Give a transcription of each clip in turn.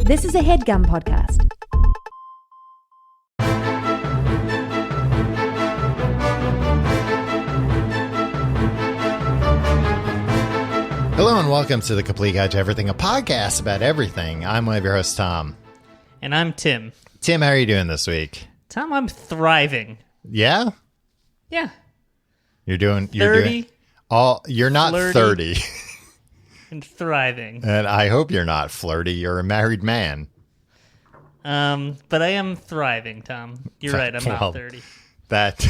This is a HeadGum podcast. Hello and welcome to the Complete Guide to Everything, a podcast about everything. I'm one of your hosts, Tom. And I'm Tim. Tim, how are you doing this week? Tom, I'm thriving. Yeah? Yeah. You're doing 30. You're not flirty, 30. And thriving. And I hope you're not flirty. You're a married man. But I am thriving, Tom. You're right, I'm not 30. That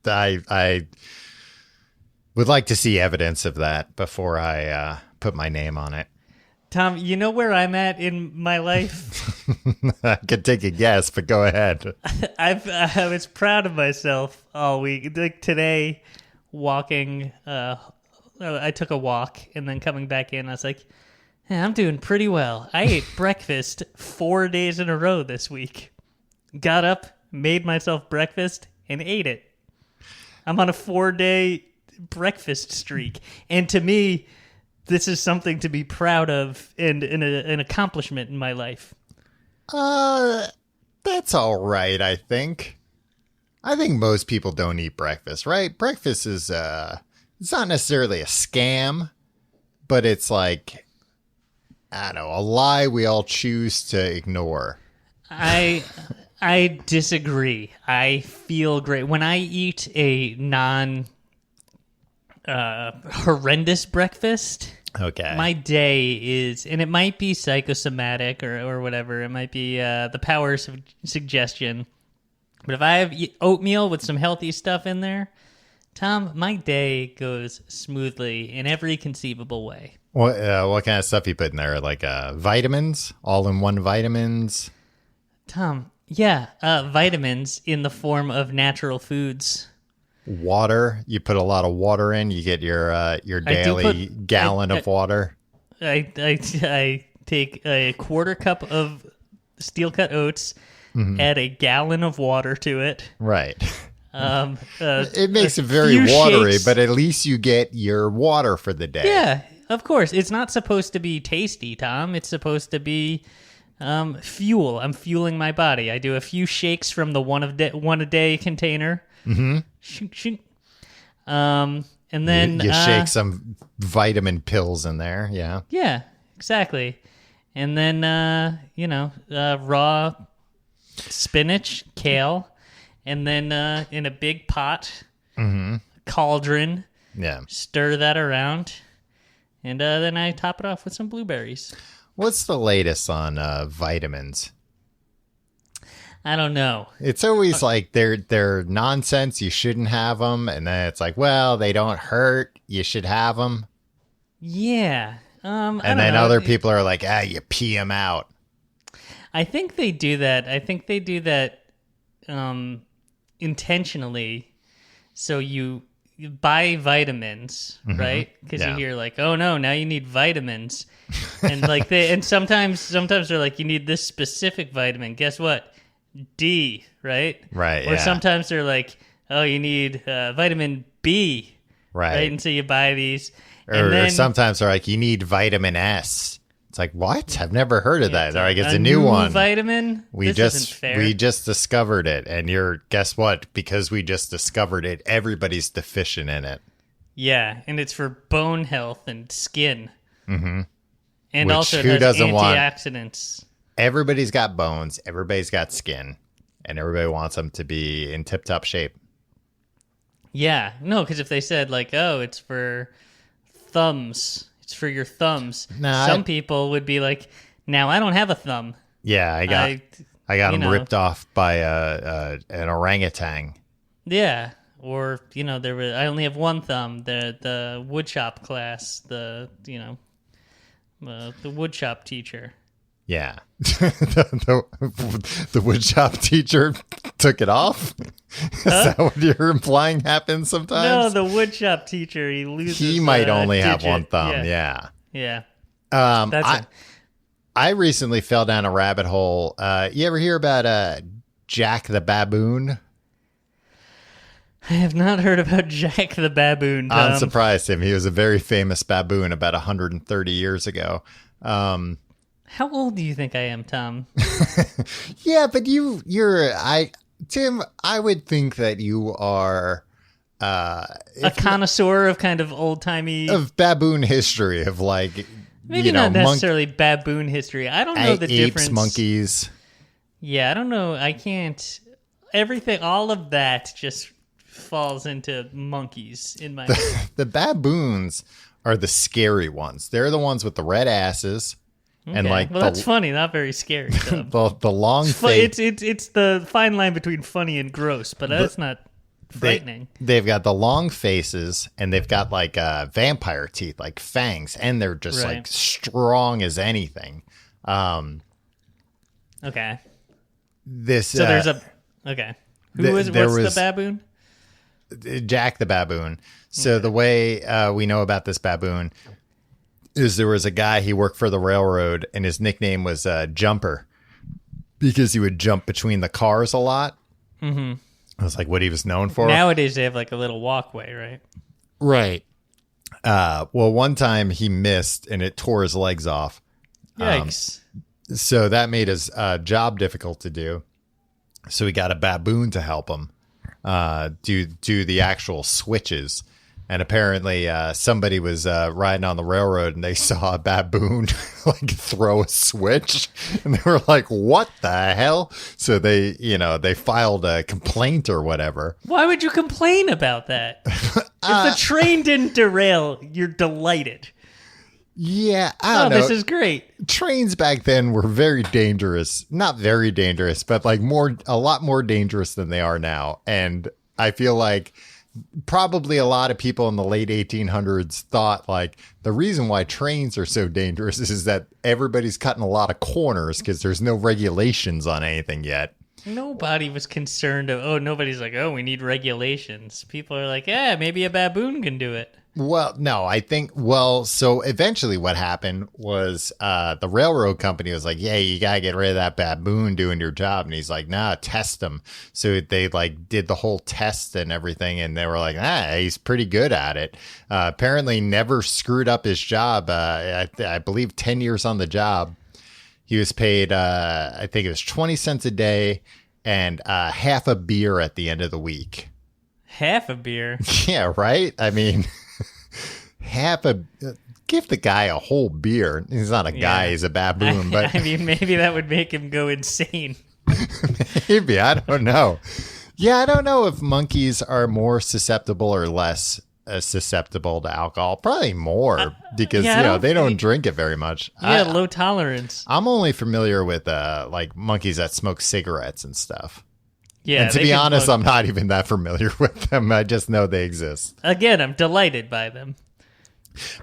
I would like to see evidence of that before I put my name on it. Tom, you know where I'm at in my life? I could take a guess, but go ahead. I was proud of myself all week. Like today, walking, I took a walk and then coming back in, I was like, hey, I'm doing pretty well. I ate breakfast 4 days in a row this week. Got up, made myself breakfast, and ate it. I'm on a 4-day breakfast streak. And to me, this is something to be proud of and an accomplishment in my life. That's all right, I think. I think most people don't eat breakfast, right? Breakfast is, it's not necessarily a scam, but it's like, I don't know, a lie we all choose to ignore. I disagree. I feel great. When I eat a horrendous breakfast, okay, my day is, and it might be psychosomatic or whatever. It might be the powers of suggestion. But if I have oatmeal with some healthy stuff in there, Tom, my day goes smoothly in every conceivable way. What kind of stuff you put in there? Like vitamins, all-in-one vitamins? Tom, yeah, vitamins in the form of natural foods. Water. You put a lot of water in. You get your daily gallon of water. I take a quarter cup of steel-cut oats, add a gallon of water to it. Right. It makes it very watery, but at least you get your water for the day. Yeah, of course. It's not supposed to be tasty, Tom. It's supposed to be fuel. I'm fueling my body. I do a few shakes from the one a day container. Mm-hmm. Shink. And then you shake some vitamin pills in there. Yeah. Yeah, exactly. And then raw spinach, kale, and then in a big pot, cauldron. Yeah. Stir that around, and then I top it off with some blueberries. What's the latest on vitamins? I don't know. It's always like they're nonsense. You shouldn't have them, and then it's like, well, they don't hurt. You should have them. Yeah. And then other people are like, you pee them out. I think they do that. Intentionally. So you buy vitamins, right? Because you hear like, oh no, now you need vitamins, and like sometimes they're like, you need this specific vitamin. Guess what? D, right? Right. Or sometimes they're like, oh, you need vitamin B, right? And so you buy these. Or sometimes they're like, you need vitamin S. It's like, what? I've never heard of that. They're like, it's a new one. Vitamin? We just discovered it. And guess what? Because we just discovered it, everybody's deficient in it. Yeah. And it's for bone health and skin. Mm-hmm. And Which, also it who has doesn't antioxidants. Everybody's got bones. Everybody's got skin. And everybody wants them to be in tip-top shape. Yeah. No, because if they said like, oh, it's for thumbs. It's for your thumbs. Some people would be like, now I don't have a thumb. Yeah, I got them ripped off by an orangutan. Yeah. Or, I only have one thumb. The woodshop class, the woodshop teacher. Yeah. the woodshop teacher took it off? Is that what you're implying happens sometimes? No, the woodshop teacher, he loses He might only have digit. one thumb, yeah. Yeah. I recently fell down a rabbit hole. You ever hear about Jack the baboon? I have not heard about Jack the baboon, Tom. I'm surprised him. He was a very famous baboon about 130 years ago. How old do you think I am, Tom? Yeah, but Tim, I would think that you are A connoisseur of kind of old-timey... of baboon history, of like, Maybe not necessarily baboon history. I don't know the apes, difference. monkeys. Yeah, I don't know. I can't... Everything, all of that just falls into monkeys in my head. The baboons are the scary ones. They're the ones with the red asses. And Okay. like well, that's funny, not very scary. So. the long face. It's the fine line between funny and gross, but that's not frightening. They've got the long faces, and they've got like vampire teeth, like fangs, and they're just Right. like strong as anything. Okay. This So there's a... Okay. What's the baboon? Jack the baboon. So the way we know about this baboon is there was a guy, he worked for the railroad, and his nickname was Jumper because he would jump between the cars a lot. Mm-hmm. I was like what he was known for. Nowadays they have like a little walkway, right? Right. Well, one time he missed and it tore his legs off. Yikes. So that made his job difficult to do. So he got a baboon to help him do the actual switches. And apparently somebody was riding on the railroad and they saw a baboon like throw a switch. And they were like, what the hell? So they filed a complaint or whatever. Why would you complain about that? If the train didn't derail, you're delighted. Yeah, I don't know. This is great. Trains back then were very dangerous. Not very dangerous, but like a lot more dangerous than they are now. And I feel like probably a lot of people in the late 1800s thought like the reason why trains are so dangerous is that everybody's cutting a lot of corners because there's no regulations on anything yet. Nobody was concerned nobody's like, we need regulations. People are like, yeah, maybe a baboon can do it. Well, no, so eventually what happened was the railroad company was like, yeah, you got to get rid of that baboon doing your job. And he's like, nah, test him. So they like did the whole test and everything. And they were like, he's pretty good at it. Apparently never screwed up his job. I believe 10 years on the job. He was paid, I think it was 20 cents a day and half a beer at the end of the week. Half a beer? Yeah, right? I mean... give the guy a whole beer. He's not a guy, he's a baboon. But I mean, maybe that would make him go insane. Maybe, I don't know. Yeah, I don't know if monkeys are more susceptible or less susceptible to alcohol. Probably more because they don't drink it very much. Yeah, low tolerance. I'm only familiar with like monkeys that smoke cigarettes and stuff. Yeah, and to be honest, I'm not even that familiar with them. I just know they exist. Again, I'm delighted by them.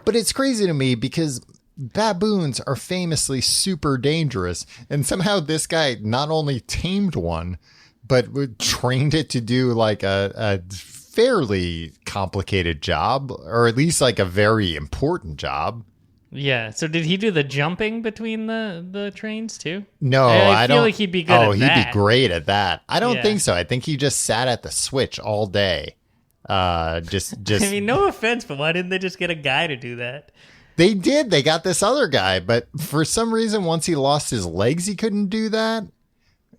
But it's crazy to me because baboons are famously super dangerous. And somehow this guy not only tamed one, but trained it to do like a fairly complicated job, or at least like a very important job. Yeah. So did he do the jumping between the trains too? No, I don't feel like he'd be good at that. Oh, he'd be great at that. I don't think so. I think he just sat at the switch all day. Just I mean, no offense, but why didn't they just get a guy to do that? They did. They got this other guy, but for some reason, once he lost his legs, he couldn't do that.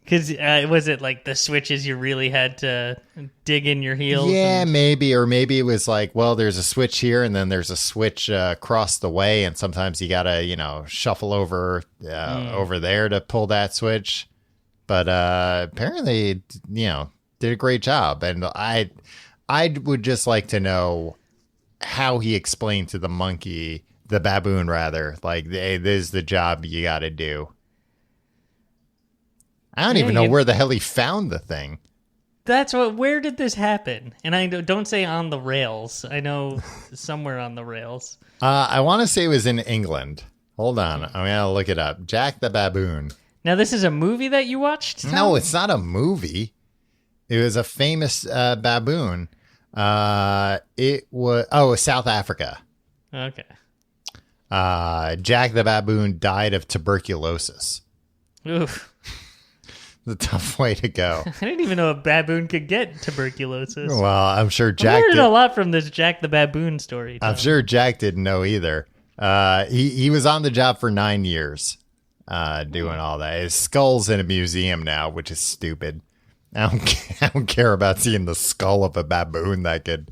Because was it like the switches you really had to dig in your heels? Yeah, maybe. Or maybe it was like, well, there's a switch here and then there's a switch across the way. And sometimes you got to, shuffle over there to pull that switch. But apparently, did a great job. And I would just like to know how he explained to the baboon rather, like, hey, this is the job you got to do. I don't even know where the hell he found the thing. Where did this happen? And I don't say on the rails. I know somewhere on the rails. I want to say it was in England. Hold on. I'm going to look it up. Jack the Baboon. Now, this is a movie that you watched, Tom? No, it's not a movie. It was a famous baboon. It was South Africa. Okay. Jack the Baboon died of tuberculosis. Oof. A tough way to go. I didn't even know a baboon could get tuberculosis. Well, I'm sure Jack learned a lot from this Jack the Baboon story, Tom. I'm sure Jack didn't know either. He was on the job for 9 years. doing all that. His skull's in a museum now, which is stupid. I don't care about seeing the skull of a baboon that could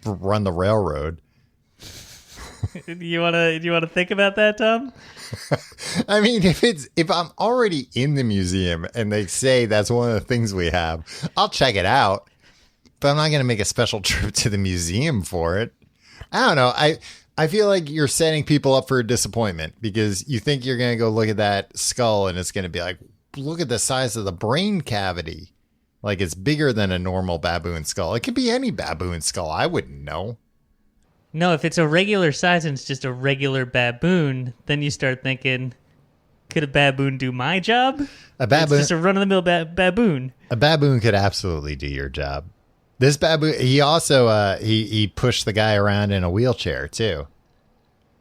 run the railroad. You wanna think about that, Tom? I mean, if I'm already in the museum and they say that's one of the things we have, I'll check it out. But I'm not going to make a special trip to the museum for it. I don't know. I feel like you're setting people up for a disappointment because you think you're going to go look at that skull and it's going to be like, look at the size of the brain cavity. Like it's bigger than a normal baboon skull. It could be any baboon skull. I wouldn't know. No, if it's a regular size and it's just a regular baboon, then you start thinking, could a baboon do my job? A baboon, it's just a run-of-the-mill baboon. A baboon could absolutely do your job. This baboon, he also he pushed the guy around in a wheelchair too.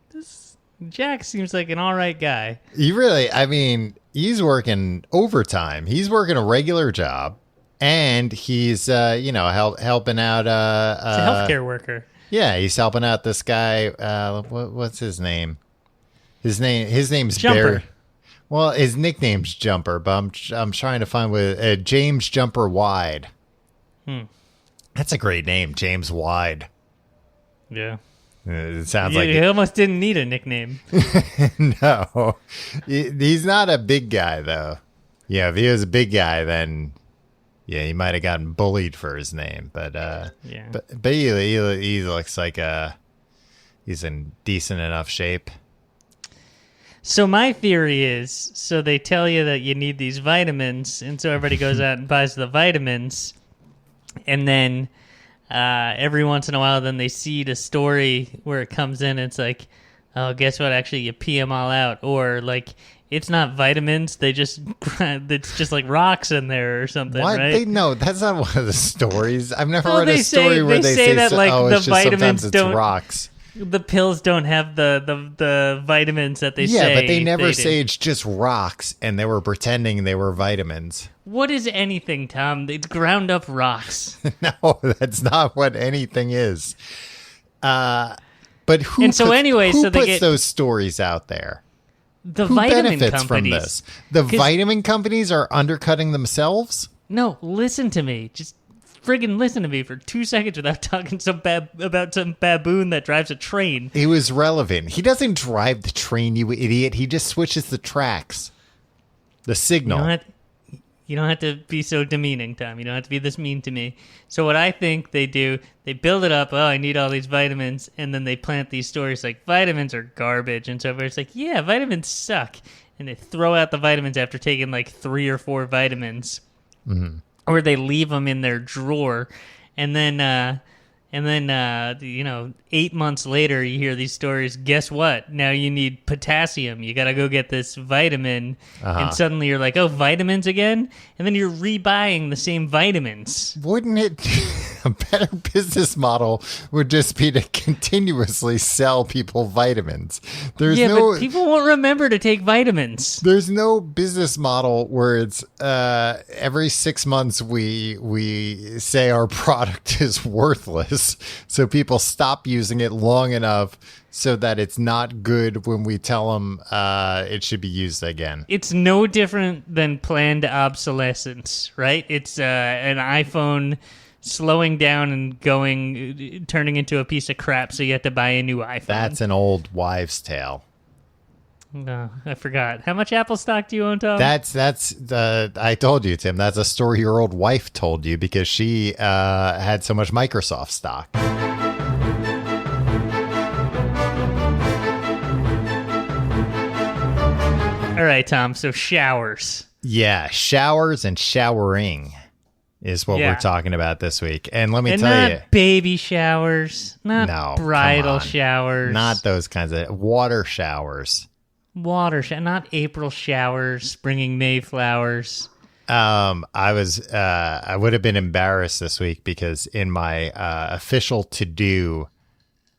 This Jack seems like an all right guy. He's working overtime. He's working a regular job, and he's helping out. He's a healthcare worker. Yeah, he's helping out this guy. What's his name? His name's Jumper. Barry. Well, his nickname's Jumper, but I'm trying to find with James Jumper Wide. That's a great name, James Wide. Yeah. It sounds like he almost didn't need a nickname. No, he's not a big guy though. Yeah, if he was a big guy, then yeah, he might have gotten bullied for his name. But yeah, but he looks like he's in decent enough shape. So my theory is, so they tell you that you need these vitamins, and so everybody goes out and buys the vitamins, and then every once in a while, then they see the story where it comes in, and it's like, oh, guess what? Actually, you pee them all out, or like it's not vitamins; it's just like rocks in there or something. What? Right? No, that's not one of the stories. I've never read a story where they say that so, like the it's just vitamins sometimes it's don't. rocks. The pills don't have the vitamins that they say. Yeah, but they never say do. it's just rocks, and they were pretending they were vitamins. What is anything, Tom? It's ground up rocks. No, that's not what anything is. But who? And so puts, anyway, who so they puts get those stories out there? the Who vitamin benefits companies. from this? The vitamin companies are undercutting themselves. No, listen to me. Just friggin' listen to me for 2 seconds without talking about some baboon that drives a train. It was relevant. He doesn't drive the train, you idiot. He just switches the tracks. The signal. You don't have to be so demeaning, Tom. You don't have to be this mean to me. So what I think they do, they build it up, oh, I need all these vitamins, and then they plant these stories like vitamins are garbage, and so it's like, yeah, vitamins suck. And they throw out the vitamins after taking like 3 or 4 vitamins. Mm-hmm. Or they leave them in their drawer, and then 8 months later, you hear these stories. Guess what? Now you need potassium. You got to go get this vitamin, and suddenly you're like, oh, vitamins again? And then you're rebuying the same vitamins. Wouldn't it? A better business model would just be to continuously sell people vitamins. But people won't remember to take vitamins. There's no business model where it's every 6 months we say our product is worthless, so people stop using it long enough so that it's not good when we tell them it should be used again. It's no different than planned obsolescence, right? It's an iPhone slowing down and turning into a piece of crap, so you have to buy a new iPhone. That's an old wives' tale. No, I forgot. How much Apple stock do you own, Tom? I told you, Tim. That's a story your old wife told you because she had so much Microsoft stock. All right, Tom. So showers. Yeah, showers and showering is what we're talking about this week. And let me tell you, baby showers, not bridal showers, not those kinds of water showers. Not April showers, bringing Mayflowers. I would have been embarrassed this week because in my official to-do,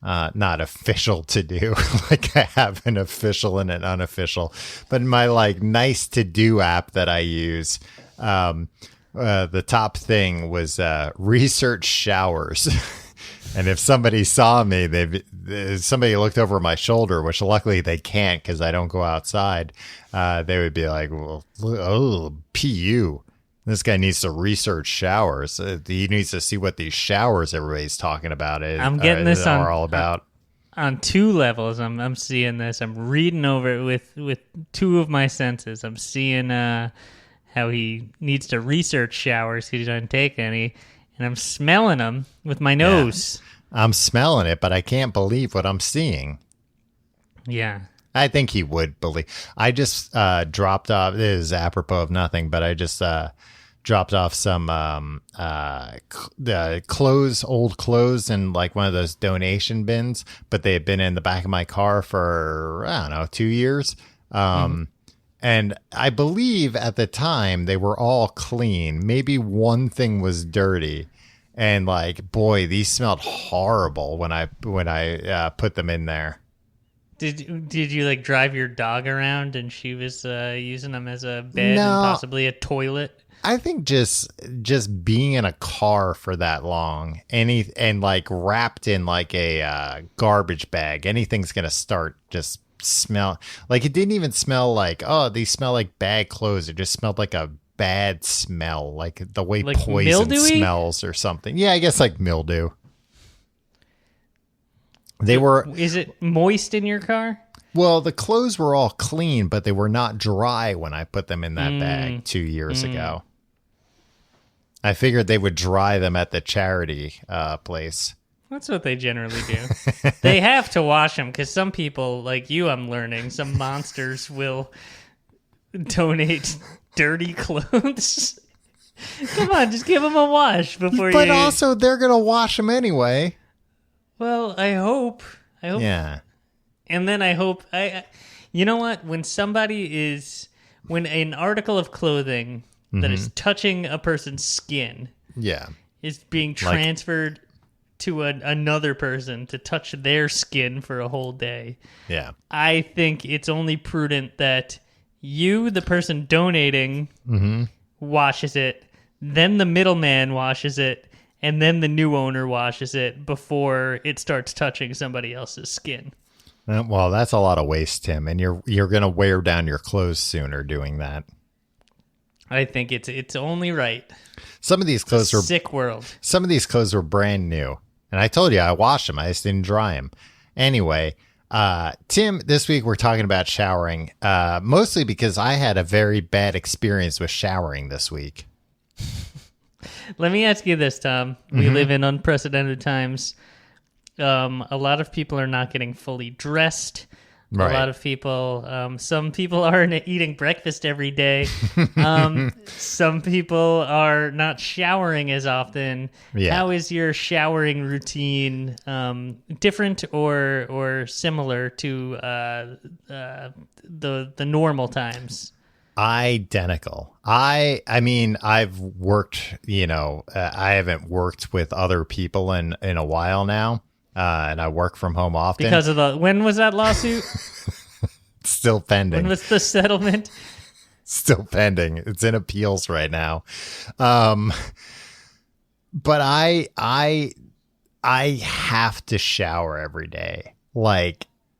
not official to-do, like I have an official and an unofficial, but in my like nice to-do app that I use, the top thing was research showers. And if somebody saw me, somebody looked over my shoulder, which luckily they can't because I don't go outside. They would be like, well, oh, PU. This guy needs to research showers. He needs to see what these showers everybody's talking about I'm getting this are all about. On two levels. I'm seeing this. I'm reading over it with two of my senses. I'm seeing how he needs to research showers because he doesn't take any, and I'm smelling them with my nose. Yeah. I'm smelling it, but I can't believe what I'm seeing. Yeah. I think he would believe. I just dropped off. This is apropos of nothing, but I just dropped off some old clothes in like one of those donation bins, but they had been in the back of my car for, I don't know, 2 years. And I believe at the time they were all clean. Maybe one thing was dirty. And like, boy, these smelled horrible when I put them in there. Did you like drive your dog around and she was using them as a bed and possibly a toilet? I think just being in a car for that long, and like wrapped in like a garbage bag, anything's gonna start just smell like. It didn't even smell like, oh, these smell like bad clothes. It just smelled like a bad smell, like the way like poison mildewy? Smells or something. Yeah, I guess like mildew. Is it moist in your car? Well, the clothes were all clean, but they were not dry when I put them in that bag 2 years ago. I figured they would dry them at the charity place. That's what they generally do. They have to wash them because some people, like you, I'm learning, some monsters will donate dirty clothes. Come on, just give them a wash before But also, they're going to wash them anyway. Well, I hope. Yeah. And then I hope you know what? When an article of clothing that is touching a person's skin, is being transferred to another person to touch their skin for a whole day. Yeah. I think it's only prudent that you, the person donating, washes it, then the middleman washes it, and then the new owner washes it before it starts touching somebody else's skin. Well, that's a lot of waste, Tim, and you're going to wear down your clothes sooner doing that. I think it's only right. Some of these clothes were sick world. Some of these clothes were brand new, and I told you I washed them. I just didn't dry them. Anyway, Tim, this week we're talking about showering, mostly because I had a very bad experience with showering this week. Let me ask you this, Tom. We live in unprecedented times. A lot of people are not getting fully dressed. Right. A lot of people, some people aren't eating breakfast every day. Some people are not showering as often. Yeah. How is your showering routine different or similar to the normal times? Identical. I mean, I've worked, I haven't worked with other people in a while now. And I work from home often. Because of when was that lawsuit? Still pending. When was the settlement? Still pending. It's in appeals right now. But I have to shower every day.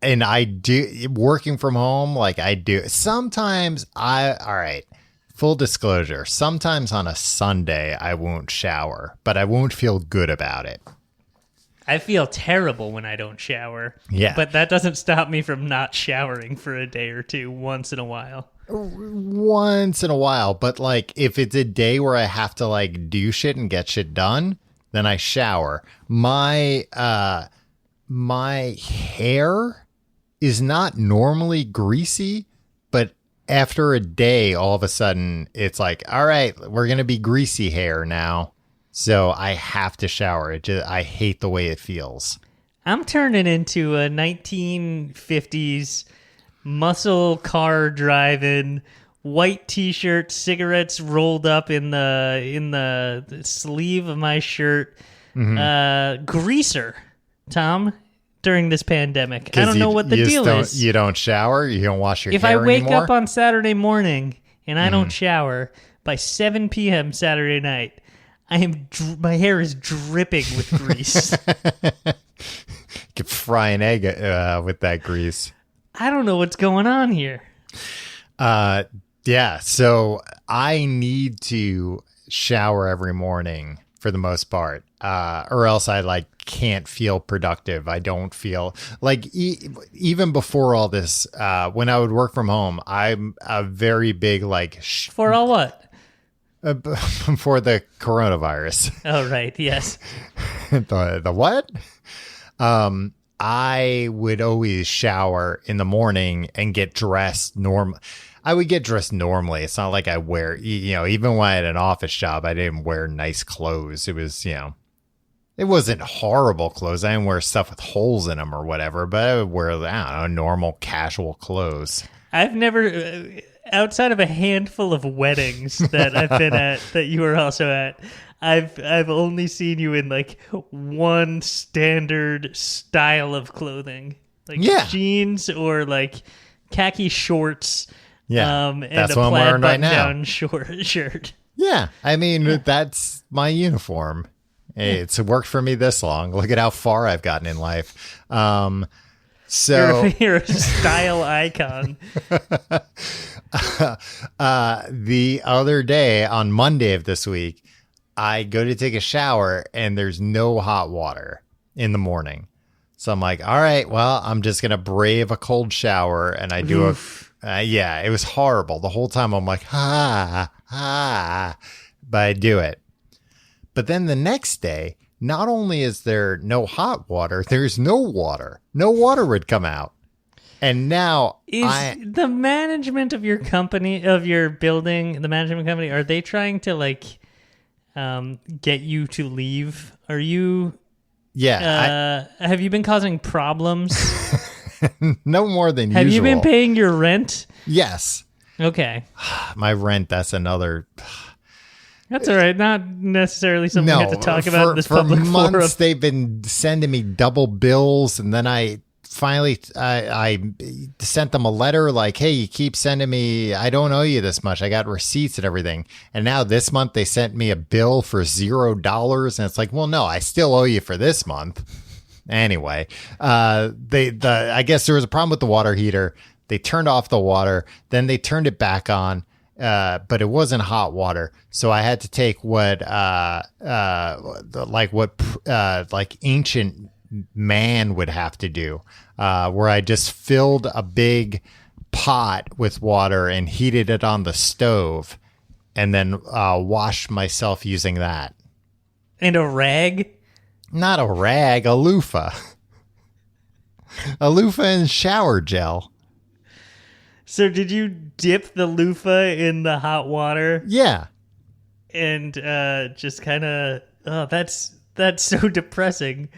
And I do, working from home, I do. Sometimes all right, full disclosure, sometimes on a Sunday I won't shower, but I won't feel good about it. I feel terrible when I don't shower. Yeah. But that doesn't stop me from not showering for a day or two once in a while. Once in a while. But if it's a day where I have to do shit and get shit done, then I shower. My hair is not normally greasy, but after a day, all of a sudden it's all right, we're going to be greasy hair now. So I have to shower. I hate the way it feels. I'm turning into a 1950s muscle car driving, white t-shirt, cigarettes rolled up in the sleeve of my shirt, greaser, Tom, during this pandemic. I don't know what the deal is. You don't shower? You don't wash your hair anymore? If I wake up on Saturday morning and I don't shower by 7 p.m. Saturday night, my hair is dripping with grease. You could fry an egg with that grease. I don't know what's going on here. Yeah, so I need to shower every morning for the most part, or else I like can't feel productive. I don't feel like even before all this, when I would work from home, I'm a very big like For all what? For the coronavirus. Oh, right. Yes. The what? I would always shower in the morning and get dressed I would get dressed normally. It's not like I wear, even when I had an office job, I didn't wear nice clothes. It was, it wasn't horrible clothes. I didn't wear stuff with holes in them or whatever, but I would wear, I don't know, normal casual clothes. I've never, outside of a handful of weddings that I've been at, that you were also at, I've only seen you in like one standard style of clothing, like jeans or like khaki shorts. Yeah, and that's a what I'm plaid wearing right now. button-down shirt. Yeah, I mean that's my uniform. Hey, it's worked for me this long. Look at how far I've gotten in life. So you're a style icon. The other day on Monday of this week, I go to take a shower and there's no hot water in the morning. So I'm like, all right, well, I'm just going to brave a cold shower. And I do yeah, it was horrible. The whole time I'm like, but I do it. But then the next day, not only is there no hot water, there's no water. No water would come out. And now the management of your company, of your building, the management company, are they trying to like get you to leave? Are you? Yeah. Have you been causing problems? No more than usual. Have you been paying your rent? Yes. Okay. My rent, that's another. That's all right. Not necessarily something we have to talk about in this public forum. For months, they've been sending me double bills, and then I finally I sent them a letter like, hey, you keep sending me, I don't owe you this much. I got receipts and everything. And now this month they sent me a bill for $0. And it's like, well, no, I still owe you for this month. Anyway, I guess there was a problem with the water heater. They turned off the water, then they turned it back on. But it wasn't hot water, so I had to take what ancient man would have to do, where I just filled a big pot with water and heated it on the stove, and then washed myself using that. And a rag? Not a rag, a loofah. A loofah and shower gel. So did you dip the loofah in the hot water? Yeah. And just kind of, that's so depressing.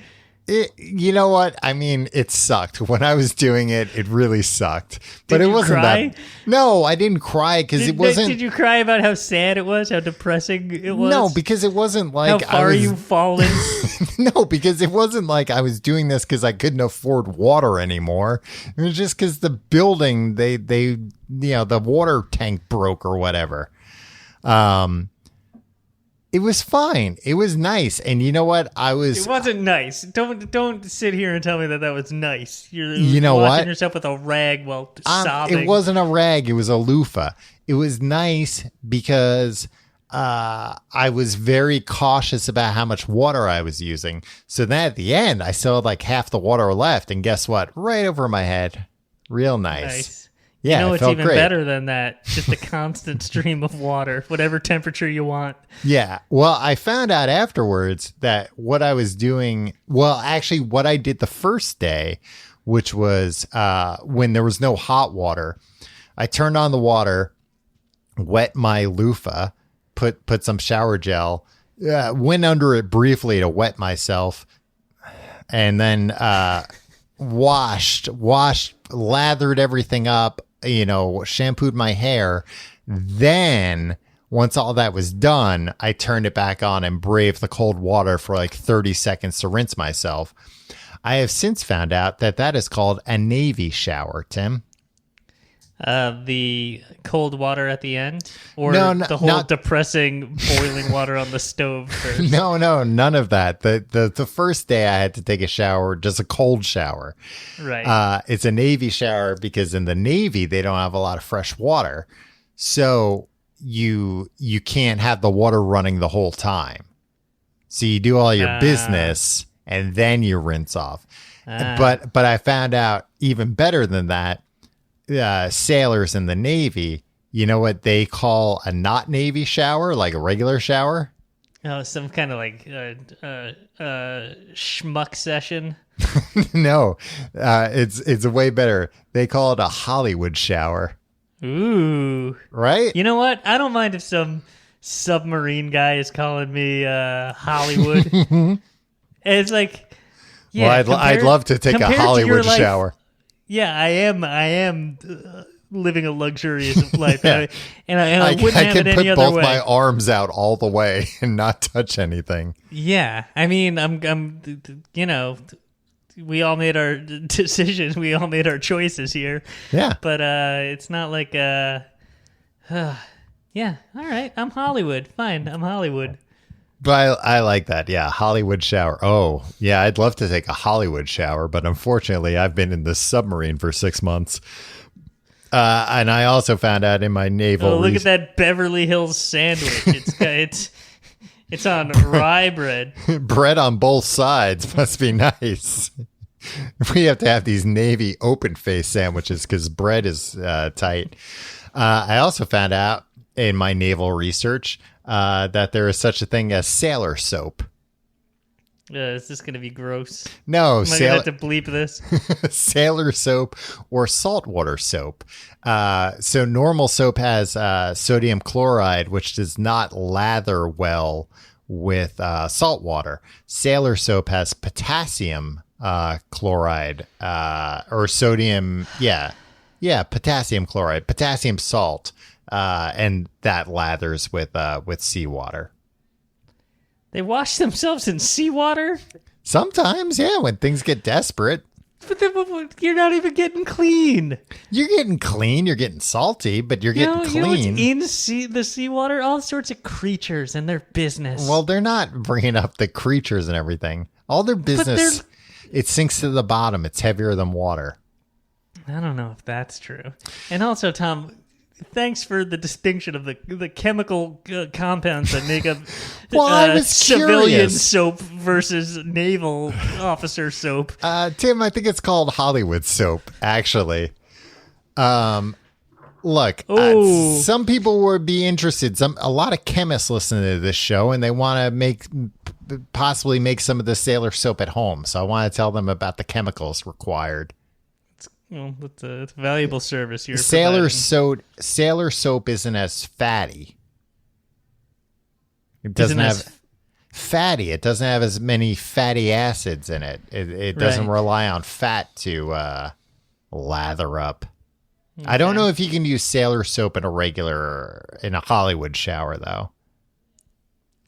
You know what? I mean, it sucked. When I was doing it, it really sucked. But Did it you wasn't cry? that. No, I didn't cry because it wasn't. Did you cry about how sad it was, how depressing it was? No, because it wasn't like how far you've fallen. No, because it wasn't like I was doing this because I couldn't afford water anymore. It was just because the building, they the water tank broke or whatever. It was fine. It was nice. And you know what? It wasn't nice. Don't sit here and tell me that was nice. You know washing what? yourself with a rag while sobbing. It wasn't a rag. It was a loofah. It was nice because I was very cautious about how much water I was using. So then at the end, I still had like half the water left. And guess what? Right over my head. Real nice. Yeah, you know it it's felt even great. better than that. Just a constant stream of water, whatever temperature you want. Yeah. Well, I found out afterwards that what I was doing, actually what I did the first day, which was when there was no hot water, I turned on the water, wet my loofah, put some shower gel, went under it briefly to wet myself, and then washed, lathered everything up, shampooed my hair. Then once all that was done, I turned it back on and braved the cold water for like 30 seconds to rinse myself. I have since found out that is called a Navy shower, Tim. The cold water at the end, or the whole not depressing boiling water on the stove first? No, none of that. The first day I had to take a shower, just a cold shower. Right. It's a Navy shower because in the Navy they don't have a lot of fresh water, so you can't have the water running the whole time. So you do all your business and then you rinse off. But I found out even better than that. Sailors in the Navy, you know what they call a not Navy shower, like a regular shower? Oh, some kind of like schmuck session. No, it's way better. They call it a Hollywood shower. Ooh. Right? You know what? I don't mind if some submarine guy is calling me Hollywood. It's like, yeah. Well, I'd love to take a Hollywood shower. Yeah, I am living a luxurious life, yeah. and I wouldn't have it any other way. I can put both my arms out all the way and not touch anything. Yeah, I mean, I'm we all made our decisions, we all made our choices here. Yeah, but it's not like yeah, all right, I'm Hollywood, fine, I'm Hollywood. But I like that. Yeah. Hollywood shower. Oh, yeah. I'd love to take a Hollywood shower, but unfortunately, I've been in this submarine for 6 months. And I also found out in my naval. Oh, look at that Beverly Hills sandwich. It's on rye bread. Bread on both sides must be nice. We have to have these Navy open face sandwiches because bread is tight. I also found out in my naval research that there is such a thing as sailor soap. Is this going to be gross? No. Am I going to have to bleep this? Sailor soap or saltwater soap. So normal soap has sodium chloride, which does not lather well with salt water. Sailor soap has potassium chloride or sodium. Yeah, potassium chloride, potassium salt. And that lathers with seawater. They wash themselves in seawater? Sometimes, yeah, when things get desperate. But then you're not even getting clean. You're getting clean. You're getting salty, but you're getting clean. You know what's in the seawater? All sorts of creatures and their business. Well, they're not bringing up the creatures and everything. All their business, it sinks to the bottom. It's heavier than water. I don't know if that's true. And also, Tom, thanks for the distinction of the chemical compounds that make up civilian soap versus naval officer soap. Tim, I think it's called Hollywood soap, actually. Look, some people would be interested. A lot of chemists listen to this show, and they want to possibly make some of the sailor soap at home. So I want to tell them about the chemicals required. Well, it's a valuable service you're Sailor soap isn't as fatty. It doesn't have fatty. It doesn't have as many fatty acids in it. It doesn't rely on fat to lather up. Okay. I don't know if you can use sailor soap in a Hollywood shower though.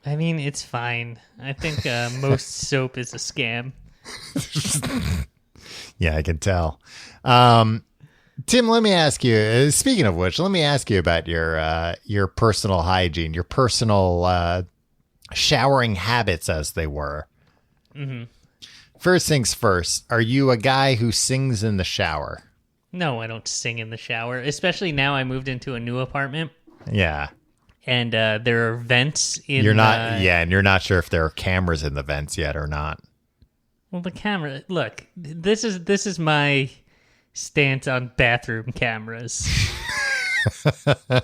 I mean, it's fine. I think most soap is a scam. Yeah, I can tell. Tim, let me ask you, speaking of which, let me ask you about your personal hygiene, your personal showering habits, as they were. Mm-hmm. First things first, are you a guy who sings in the shower? No, I don't sing in the shower, especially now I moved into a new apartment. Yeah. And there are vents in and you're not sure if there are cameras in the vents yet or not. Well, the camera, look, this is my stance on bathroom cameras. All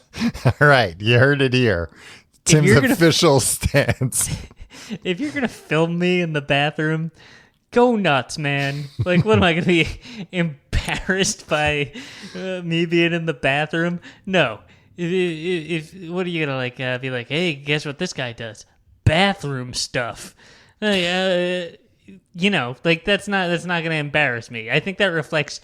right, you heard it here. Tim's official stance. If you're going to film me in the bathroom, go nuts, man. Like, what am I going to be embarrassed by me being in the bathroom? No. If what are you going to be like, hey, guess what this guy does? Bathroom stuff. That's not going to embarrass me. I think that reflects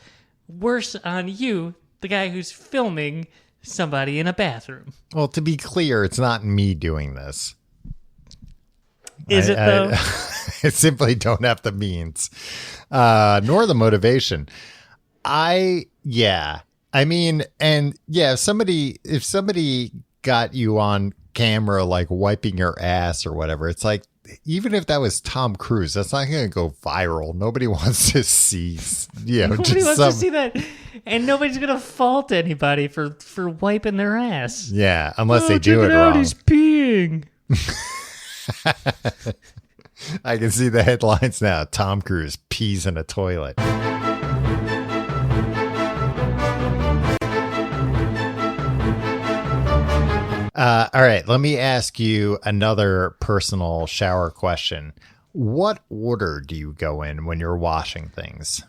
worse on you, the guy who's filming somebody in a bathroom. Well, to be clear, it's not me doing this. Is it though? I simply don't have the means, nor the motivation. I mean, and yeah, if somebody got you on camera like wiping your ass or whatever, it's like, even if that was Tom Cruise, that's not going to go viral. Nobody wants to see, Nobody wants to see that, and nobody's gonna fault anybody for wiping their ass. Yeah, unless they do it out, wrong. He's peeing. I can see the headlines now. Tom Cruise pees in a toilet. All right, let me ask you another personal shower question. What order do you go in when you're washing things?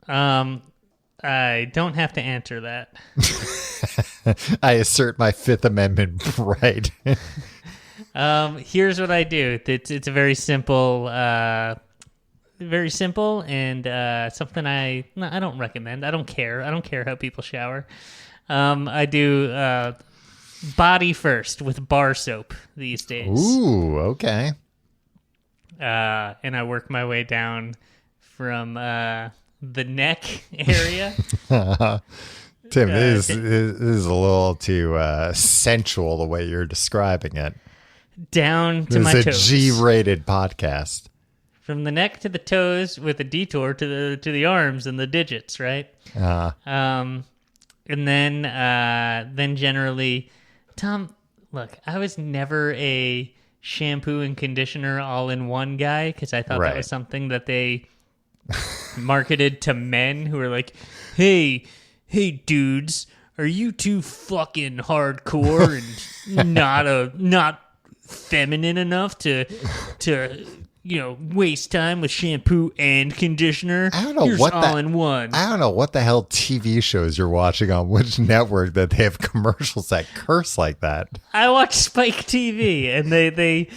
I don't have to answer that. I assert my Fifth Amendment right. Here's what I do. It's a very simple, and something I don't recommend. I don't care. I don't care how people shower. I do body first with bar soap these days. Ooh, okay. And I work my way down from the neck area. Tim, this is a little too sensual the way you're describing it. Down to my toes. It's a G-rated podcast. From the neck to the toes with a detour to the arms and the digits, right? And then generally, Tom, look, I was never a shampoo and conditioner all-in-one guy because I thought that was something that they marketed to men who were like, hey dudes, are you too fucking hardcore and not feminine enough to waste time with shampoo and conditioner? I don't know Here's what all in one. I don't know what the hell TV shows you're watching on which network that they have commercials that curse like that. I watch Spike TV, and they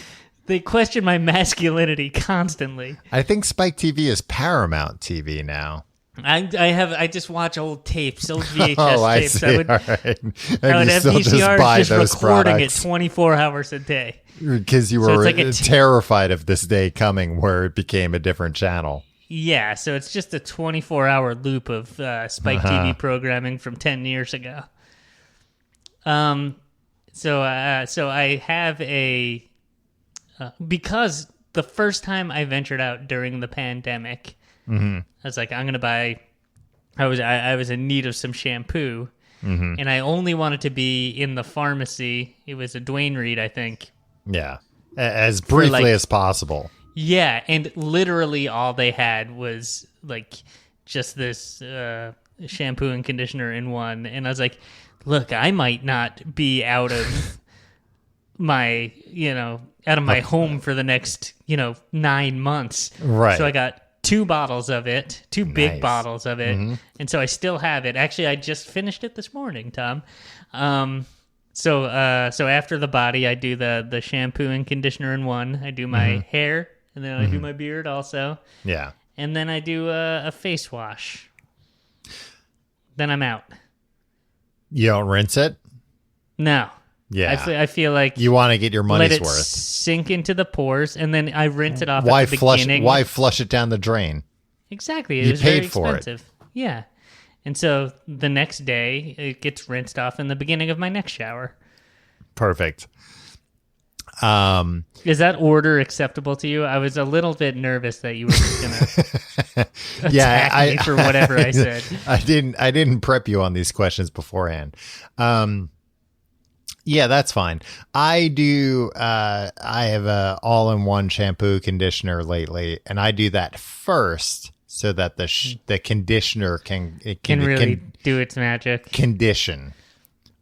question my masculinity constantly. I think Spike TV is Paramount TV now. I just watch old tapes, old VHS tapes. See. I would have VCRs just recording it 24 hours a day. Because you were terrified of this day coming where it became a different channel. Yeah, so it's just a 24-hour loop of Spike TV programming from 10 years ago. So I have a because the first time I ventured out during the pandemic, I was like, I'm gonna buy. I was in need of some shampoo, and I only wanted to be in the pharmacy. It was a Duane Reade, I think. Yeah, as briefly as possible. Yeah, and literally all they had was like just this shampoo and conditioner in one, and I was like, look, I might not be out of my home for the next 9 months. Right. So I got two big bottles of it, and so I still have it. Actually, I just finished it this morning, Tom. So after the body, I do the shampoo and conditioner in one. I do my hair, and then I do my beard also. Yeah. And then I do a face wash. Then I'm out. You don't rinse it? No. Yeah. I feel like you want to get your money's let it worth. Sink into the pores, and then I rinse it off at the beginning. Why flush it down the drain? Exactly. It was very expensive. Yeah. And so the next day, it gets rinsed off in the beginning of my next shower. Perfect. Is that order acceptable to you? I was a little bit nervous that you were just gonna attack me for whatever I said. I didn't prep you on these questions beforehand. Yeah, that's fine. I do. I have a all-in-one shampoo conditioner lately, and I do that first so that the conditioner can really do its magic. Condition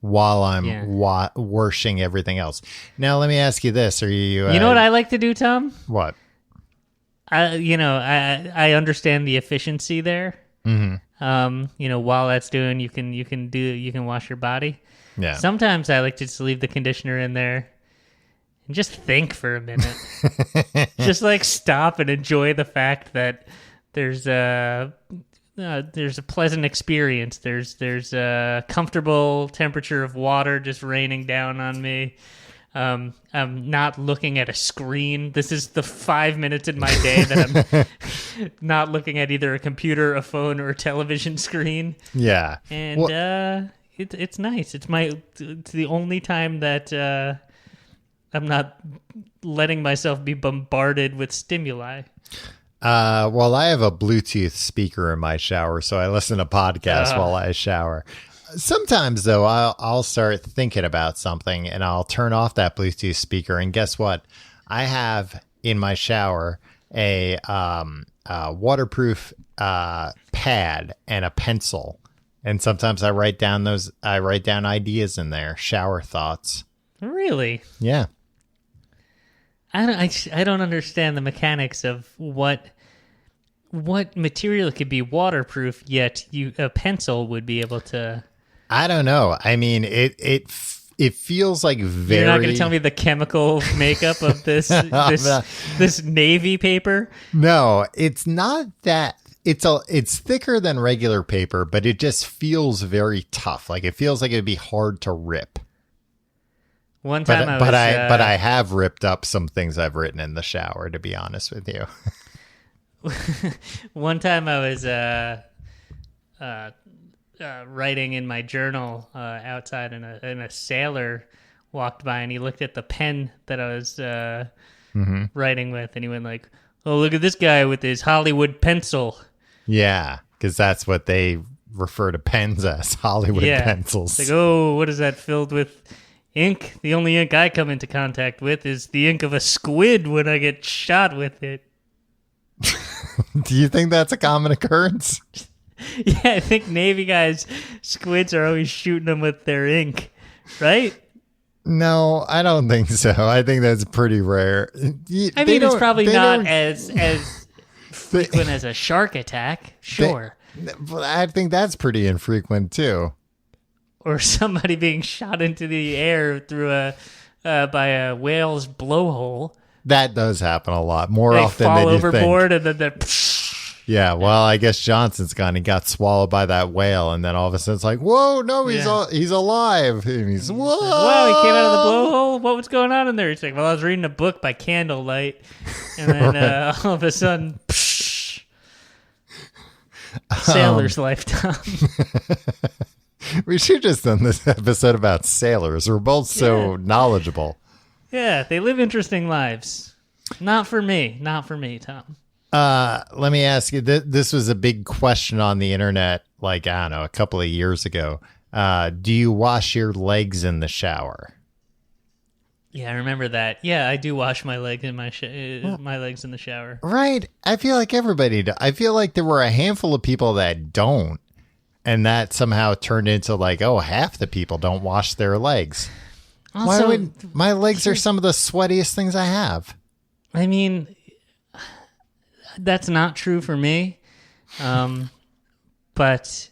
while I'm washing everything else. Now, let me ask you this: are you? You know what I like to do, Tom? What? I understand the efficiency there. While that's doing, you can wash your body. Yeah. Sometimes I like to just leave the conditioner in there and just think for a minute. Just like stop and enjoy the fact that there's a pleasant experience. There's a comfortable temperature of water just raining down on me. I'm not looking at a screen. This is the 5 minutes in my day that I'm not looking at either a computer, a phone, or a television screen. Yeah. And it's nice. It's the only time that I'm not letting myself be bombarded with stimuli. Well, I have a Bluetooth speaker in my shower, so I listen to podcasts while I shower. Sometimes, though, I'll start thinking about something, and I'll turn off that Bluetooth speaker, and guess what? I have in my shower a waterproof pad and a pencil, and sometimes I write down ideas in there, shower thoughts. Really? Yeah. I don't understand the mechanics of what material could be waterproof, yet a pencil would be able to. I don't know. I mean, it feels like very. You're not going to tell me the chemical makeup of this this navy paper? No, it's not that. It's thicker than regular paper, but it just feels very tough. Like it feels like it'd be hard to rip. One time, but I have ripped up some things I've written in the shower. To be honest with you. One time I was writing in my journal outside, and a sailor walked by, and he looked at the pen that I was writing with, and he went like, "Oh, look at this guy with his Hollywood pencil." Yeah, because that's what they refer to pens as, Hollywood pencils. It's like, oh, what is that filled with? Ink. The only ink I come into contact with is the ink of a squid when I get shot with it. Do you think that's a common occurrence? Yeah, I think Navy guys, squids are always shooting them with their ink, right? No, I don't think so. I think that's pretty rare. I mean, it's probably not as frequent as a shark attack, sure. I think that's pretty infrequent too. Or somebody being shot into the air through by a whale's blowhole. That does happen a lot, more often than you think. They fall overboard and then they're... Yeah, well, I guess Johnson's gone. He got swallowed by that whale, and then all of a sudden it's like, whoa, no, he's alive. And he's, whoa. Wow, he came out of the blowhole? What was going on in there? He's like, well, I was reading a book by candlelight, and then all of a sudden, sailor's lifetime. We should have just done this episode about sailors. We're both so knowledgeable. Yeah, they live interesting lives. Not for me, Tom. Let me ask you, this was a big question on the internet, like, I don't know, a couple of years ago. Do you wash your legs in the shower? Yeah, I remember that. Yeah, I do wash my legs in my legs in the shower. Right. I feel like everybody does. I feel like there were a handful of people that don't. And that somehow turned into like, oh, half the people don't wash their legs. Also, my legs are some of the sweatiest things I have. I mean, that's not true for me. But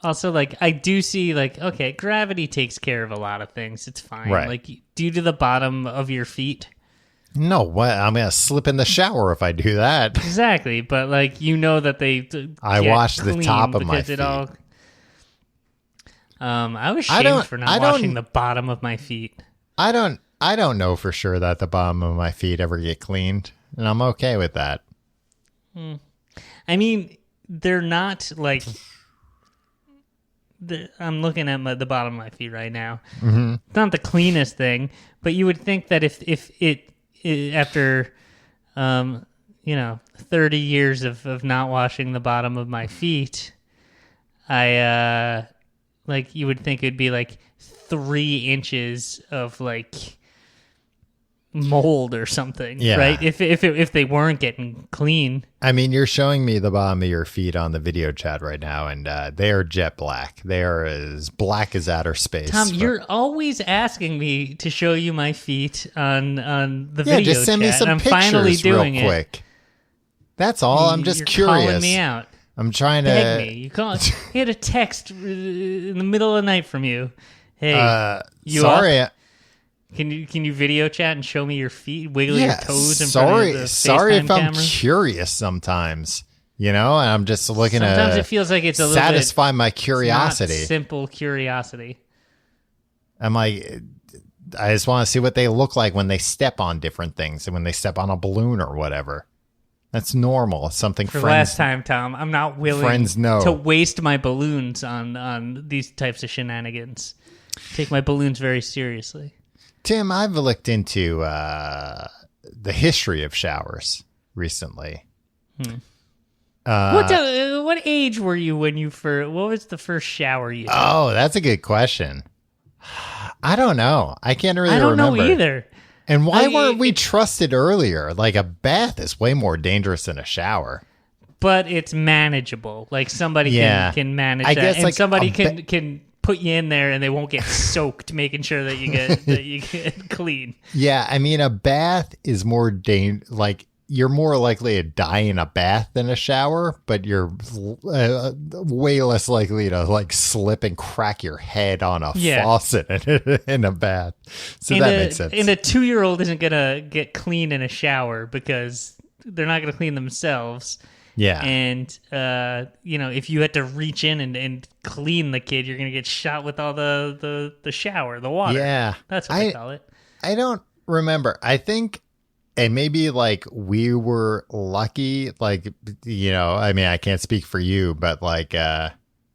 also, like, I do see, like, okay, gravity takes care of a lot of things. It's fine. Right. Like, due to the bottom of your feet. No, what? I'm going to slip in the shower if I do that. Exactly. But, like, you know that I wash the top of my feet. I was shamed for not washing the bottom of my feet. I don't know for sure that the bottom of my feet ever get cleaned, and I'm okay with that. I mean, they're not like. I'm looking at the bottom of my feet right now. Mm-hmm. It's not the cleanest thing, but you would think that if it after 30 years of not washing the bottom of my feet, like you would think it'd be like 3 inches of like mold or something, right? If they weren't getting clean. I mean, you're showing me the bottom of your feet on the video chat right now, and they are jet black. They are as black as outer space. Tom, you're always asking me to show you my feet on the video chat. Yeah, just send me some pictures finally doing real quick. That's all. I'm just curious. Calling me out. I'm trying to beg me. You had a text in the middle of the night from you. Hey, you sorry. Up? Can you video chat and show me your feet, wiggle your toes in front of the Sorry if I'm camera? curious sometimes, and I'm just looking sometimes it feels like it's a little satisfy my curiosity. It's not simple curiosity. I'm like, I just want to see what they look like when they step on different things and when they step on a balloon or whatever. That's normal. It's something For friends, last time, Tom, I'm not willing friends know. to waste my balloons on these types of shenanigans. Take my balloons very seriously. Tim, I've looked into the history of showers recently. What age were you when you first? What was the first shower you took? Oh, that's a good question. I don't know. I can't really remember. I don't know either. And why weren't we trusted earlier? Like, a bath is way more dangerous than a shower. But it's manageable. Like, somebody can manage I that. guess, And like, somebody can put you in there and they won't get soaked, making sure that you get clean. Yeah, I mean, a bath is more like, you're more likely to die in a bath than a shower, but you're way less likely to like slip and crack your head on a faucet in a bath. So that makes sense. And a 2-year-old isn't gonna get clean in a shower because they're not gonna clean themselves. Yeah. And if you had to reach in and clean the kid, you're gonna get shot with all the shower, the water. Yeah, that's what they call it. I don't remember. I think. And maybe like we were lucky, like, I mean, I can't speak for you, but like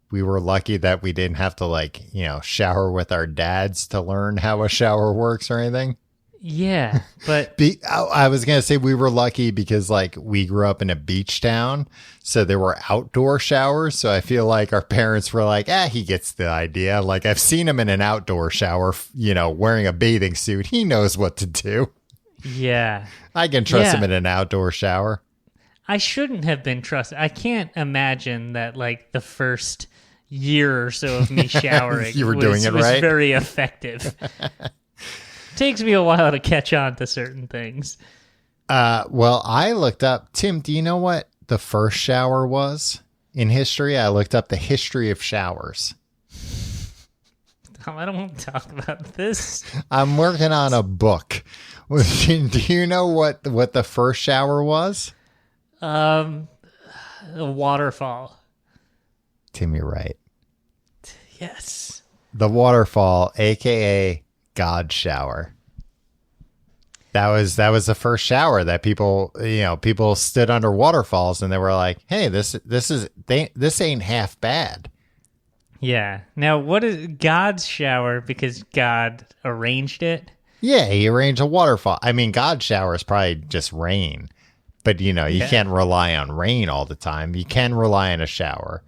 we were lucky that we didn't have to like, shower with our dads to learn how a shower works or anything. Yeah, but I was going to say we were lucky because like we grew up in a beach town. So there were outdoor showers. So I feel like our parents were like, he gets the idea. Like I've seen him in an outdoor shower, wearing a bathing suit. He knows what to do. Yeah. I can trust him in an outdoor shower. I shouldn't have been trusted. I can't imagine that like the first year or so of me showering you were doing it right? was very effective. Takes me a while to catch on to certain things. Well, I looked up, Tim, do you know what the first shower was in history? I looked up the history of showers. I don't want to talk about this. I'm working on a book. Do you know what the first shower was? A waterfall. Tim, you're right. Yes. The waterfall, aka God shower. That was the first shower that people stood under waterfalls and they were like, "Hey, this ain't half bad." Yeah. Now, what is God's shower? Because God arranged it. Yeah, he arranged a waterfall. I mean, God's shower is probably just rain, but you can't rely on rain all the time. You can rely on a shower.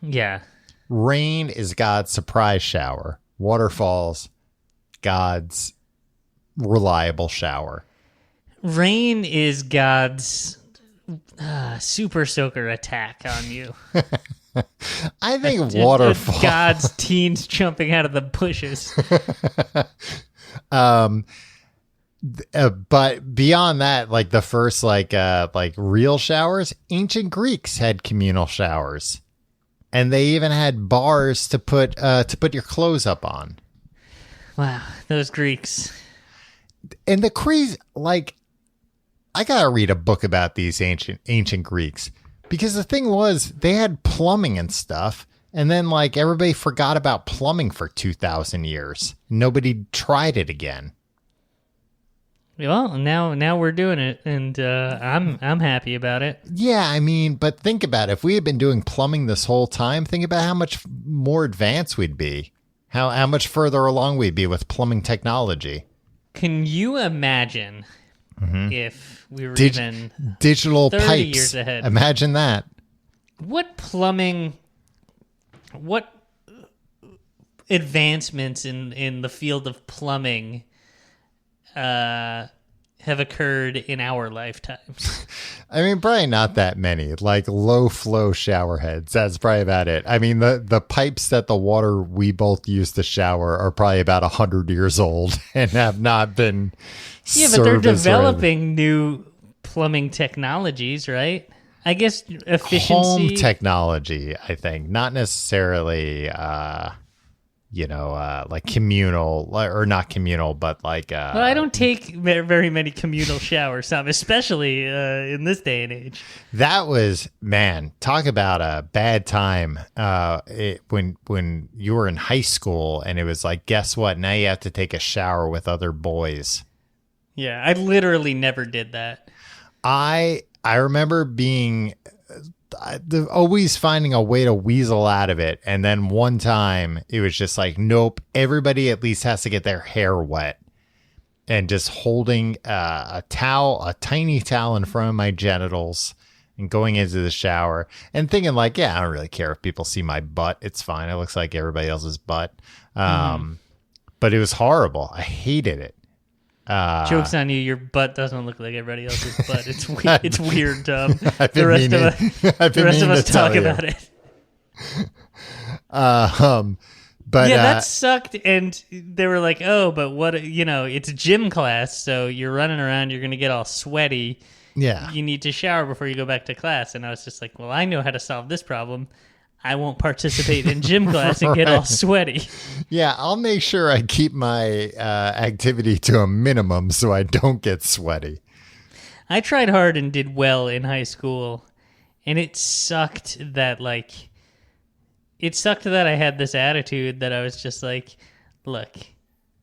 Yeah. Rain is God's surprise shower. Waterfalls, God's reliable shower. Rain is God's super soaker attack on you. I think waterfall. God's teens jumping out of the bushes. But beyond that, like the first like real showers, ancient Greeks had communal showers, and they even had bars to put your clothes up on. Wow, those Greeks. And the crazy, like, I gotta read a book about these ancient Greeks, because the thing was they had plumbing and stuff. And then, like, everybody forgot about plumbing for 2,000 years. Nobody tried it again. Well, now we're doing it, and I'm happy about it. Yeah, I mean, but think about it. If we had been doing plumbing this whole time, think about how much more advanced we'd be. How much further along we'd be with plumbing technology. Can you imagine if we were even digital 30 pipes years ahead? Imagine that. What advancements in the field of plumbing have occurred in our lifetimes? I mean, probably not that many. Like low flow shower heads. That's probably about it. I mean, the pipes that the water we both use to shower are probably about 100 years old and have not been but they're developing new plumbing technologies, right? I guess efficiency. Home technology, I think. Not necessarily like communal, or not communal, but like. Well, I don't take very many communal showers, Tom, especially in this day and age. That was, man, talk about a bad time when you were in high school and it was like, guess what? Now you have to take a shower with other boys. Yeah, I literally never did that. I remember being always finding a way to weasel out of it. And then one time it was just like, nope, everybody at least has to get their hair wet. And just holding a tiny towel in front of my genitals and going into the shower and thinking like, yeah, I don't really care if people see my butt. It's fine. It looks like everybody else's butt. But it was horrible. I hated it. Joke's on you. Your butt doesn't look like everybody else's butt. It's weird, Tom. The rest of us talk about it. But yeah, that sucked. And they were like, oh, but what, it's gym class. So you're running around. You're going to get all sweaty. Yeah. You need to shower before you go back to class. And I was just like, well, I know how to solve this problem. I won't participate in gym class and get all sweaty. Yeah, I'll make sure I keep my activity to a minimum so I don't get sweaty. I tried hard and did well in high school, and it sucked that I had this attitude that I was just like, look,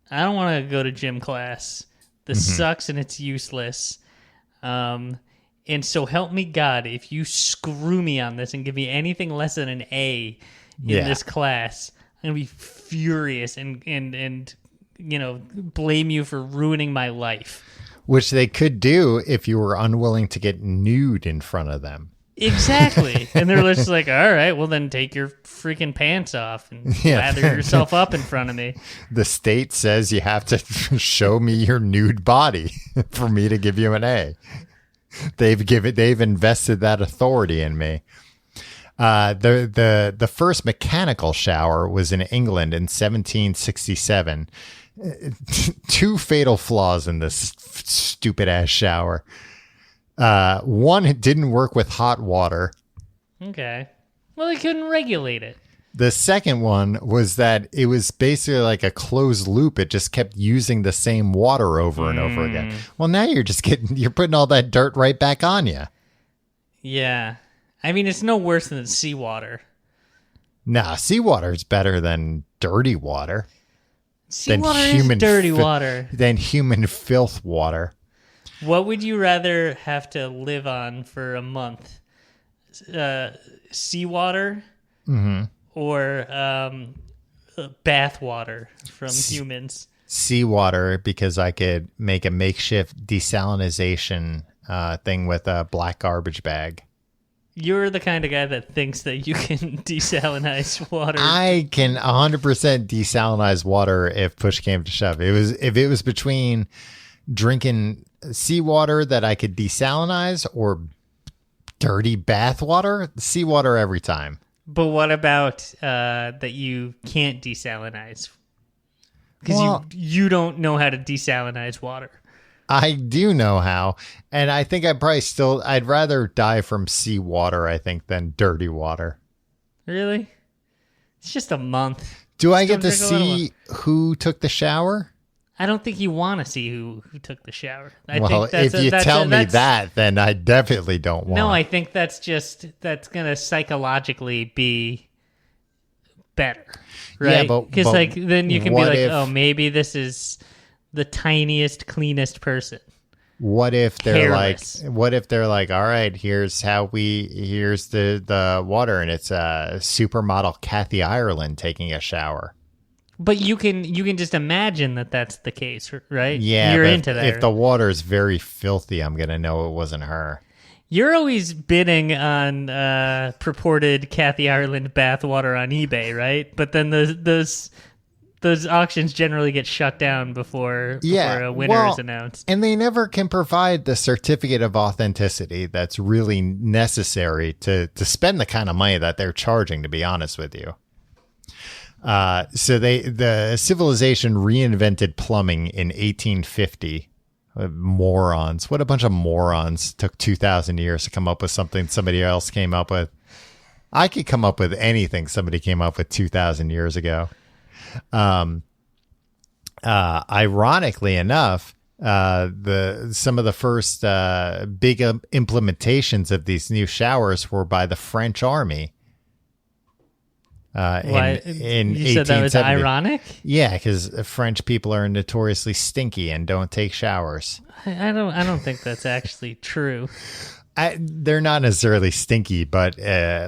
I don't want to go to gym class. This sucks and it's useless. And so help me God, if you screw me on this and give me anything less than an A in this class, I'm going to be furious and blame you for ruining my life. Which they could do if you were unwilling to get nude in front of them. Exactly. And they're just like, all right, well then take your freaking pants off and lather yourself up in front of me. The state says you have to show me your nude body for me to give you an A. They've invested that authority in me. The first mechanical shower was in England in 1767. Two fatal flaws in this stupid ass shower. One, it didn't work with hot water. Okay. Well, they couldn't regulate it. The second one was that it was basically like a closed loop. It just kept using the same water over and over again. Well, now you're putting all that dirt right back on you. Yeah. I mean, it's no worse than seawater. Nah, seawater is better than dirty water. Seawater is dirty water. Than human filth water. What would you rather have to live on for a month? Seawater? Mm-hmm. Or bath water from humans? Seawater, because I could make a makeshift desalinization thing with a black garbage bag. You're the kind of guy that thinks that you can desalinize water. I can 100% desalinize water if push came to shove. If it was between drinking seawater that I could desalinize or dirty bath water, seawater every time. But what about that you can't desalinize? Because you don't know how to desalinize water. I do know how, and I think I'd rather die from seawater, I think, than dirty water. Really? It's just a month. Do I get to see who took the shower? I don't think you want to see who took the shower. If you tell me that, then I definitely don't want. No, I think that's going to psychologically be better, right? Yeah, because then you can be like, oh, maybe this is the tiniest, cleanest person. What if they're Careless. like, all right, here's the water, and it's a supermodel Kathy Ireland taking a shower. But you can just imagine that that's the case, right? Yeah, you're into that. If the water is very filthy, I'm gonna know it wasn't her. You're always bidding on purported Kathy Ireland bathwater on eBay, right? But then those auctions generally get shut down before a winner is announced. And they never can provide the certificate of authenticity that's really necessary to spend the kind of money that they're charging, to be honest with you. So the civilization reinvented plumbing in 1850. Morons. What a bunch of morons. Took 2,000 years to come up with something somebody else came up with. I could come up with anything somebody came up with 2,000 years ago. Ironically enough, some of the first big implementations of these new showers were by the French army. Why In you said that was 1870. ironic? Yeah, because French people are notoriously stinky and don't take showers. I don't think that's actually true. They're not necessarily stinky, but